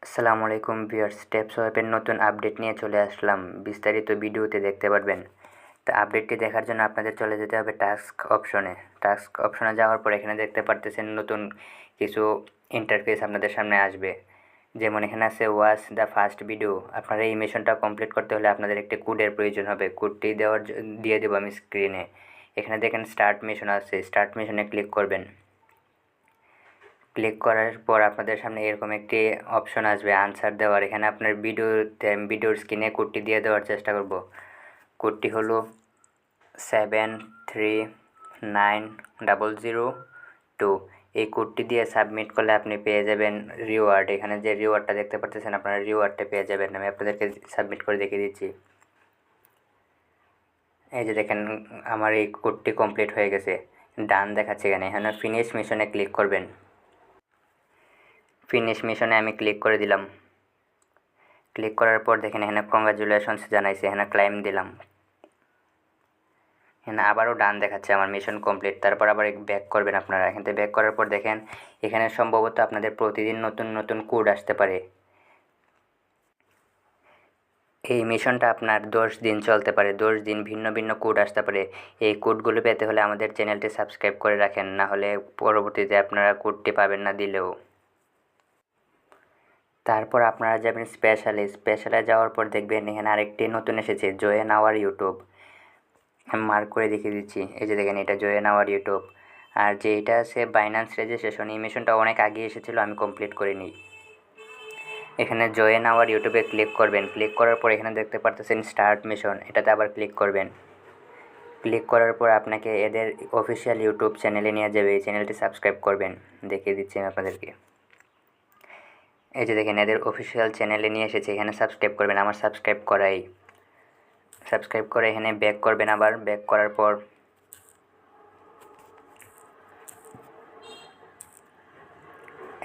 আসসালামু আলাইকুম viewers, steps ওয়েবের নতুন আপডেট নিয়ে চলে আসলাম। বিস্তারিত ভিডিওতে দেখতে পারবেন। তো আপডেটটি দেখার জন্য আপনাদের চলে যেতে হবে টাস্ক অপশনে। টাস্ক অপশনে যাওয়ার পর এখানে দেখতে পারতেছেন নতুন কিছু ইন্টারফেস আপনাদের সামনে আসবে। যেমন এখানে আছে ওয়াচ দ্য ফার্স্ট ভিডিও। আপনারা এই মিশনটা কমপ্লিট করতে হলে আপনাদের একটি কোডের প্রয়োজন হবে। কোডটি দিয়ে দেবো আমি স্ক্রিনে। এখানে দেখেন স্টার্ট মিশন আছে, স্টার্ট মিশনে ক্লিক করবেন। ক্লিক করার পর আপনাদের সামনে এরকম একটি অপশন আসবে আনসার দেওয়ার। এখানে আপনার ভিডিওর স্ক্রিনে কোডটি দিয়ে দেওয়ার চেষ্টা করব। কোডটি হলো 7390002। এই কোডটি দিয়ে সাবমিট করলে আপনি পেয়ে যাবেন রিওয়ার্ড। এখানে যে রিওয়ার্ডটা দেখতে পাচ্ছেন আপনারা রিওয়ার্ডটা পেয়ে যাবেন। আমি আপনাদেরকে সাবমিট করে দেখিয়ে দিচ্ছি। এই যে দেখেন আমার এই কোডটি কমপ্লিট হয়ে গেছে, ডান দেখাচ্ছে। এখানে ফিনিশ মিশনে ক্লিক করবেন। ফিনিশ মিশনে আমি ক্লিক করে দিলাম। ক্লিক করার পর দেখেন এখানে কংগ্রাচুলেশনস জানাইছে, এখানে ক্লাইম দিলাম। এখানে আবারও ডান দেখাচ্ছে আমার মিশন কমপ্লিট। তারপর আবার ব্যাক করবেন আপনারা। এখান থেকে ব্যাক করার পর দেখেন এখানে সম্ভবত আপনাদের প্রতিদিন নতুন নতুন কোড আসতে পারে। এই মিশনটা আপনার 10 দিন চলতে পারে, 10 দিন ভিন্ন ভিন্ন কোড আসতে পারে। এই কোডগুলো পেতে হলে আমাদের চ্যানেলটি সাবস্ক্রাইব করে রাখেন, না হলে পরবর্তীতে আপনারা কোডটি পাবেন না দিলেও। তারপর আপনারা যাবেন স্পেশালে যাওয়ার পর দেখবেন এখানে আরেকটি নতুন এসেছে, জয়েন আওয়ার ইউটিউব। আমি মার্ক করে দেখিয়ে দিচ্ছি। এই যে দেখেন এটা জয়েন আওয়ার ইউটিউব। আর যে এটা আছে বাইন্যান্স রেজিস্ট্রেশন, এই মিশনটা অনেক আগে এসেছিলো, আমি কমপ্লিট করিনি। এখানে জয়েন আওয়ার ইউটিউবে ক্লিক করবেন। ক্লিক করার পর এখানে দেখতে পারতেছেন স্টার্ট মিশন, এটাতে আবার ক্লিক করবেন। ক্লিক করার পর আপনাকে এদের অফিসিয়াল ইউটিউব চ্যানেলে নিয়ে যাবে। এই চ্যানেলটি সাবস্ক্রাইব করবেন, দেখিয়ে দিচ্ছি আমি আপনাদেরকে। এই যে দেখেন এদের অফিসিয়াল চ্যানেলে নিয়ে এসেছে, এখানে সাবস্ক্রাইব করবেন। আমার সাবস্ক্রাইব করাই। সাবস্ক্রাইব করে এখানে ব্যাক করবেন। আবার ব্যাক করার পর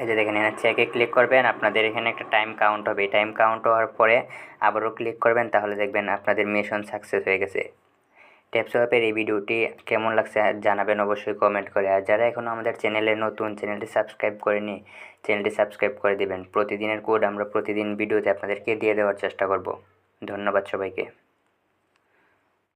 এই যে দেখেন এখানে চেকে ক্লিক করবেন। আপনাদের এখানে একটা টাইম কাউন্ট হবে, টাইম কাউন্ট হওয়ার পরে আবারও ক্লিক করবেন, তাহলে দেখবেন আপনাদের মিশন সাকসেস হয়ে গেছে। টেপস ওয়েবের এই ভিডিওটি কেমন লাগছে জানাবেন অবশ্যই কমেন্ট করে। আর যারা এখনও আমাদের চ্যানেলে নতুন, চ্যানেলটি সাবস্ক্রাইব করেনি, চ্যানেলটি সাবস্ক্রাইব করে দেবেন। প্রতিদিনের কোড আমরা প্রতিদিন ভিডিওতে আপনাদেরকে দিয়ে দেওয়ার চেষ্টা করব। ধন্যবাদ সবাইকে।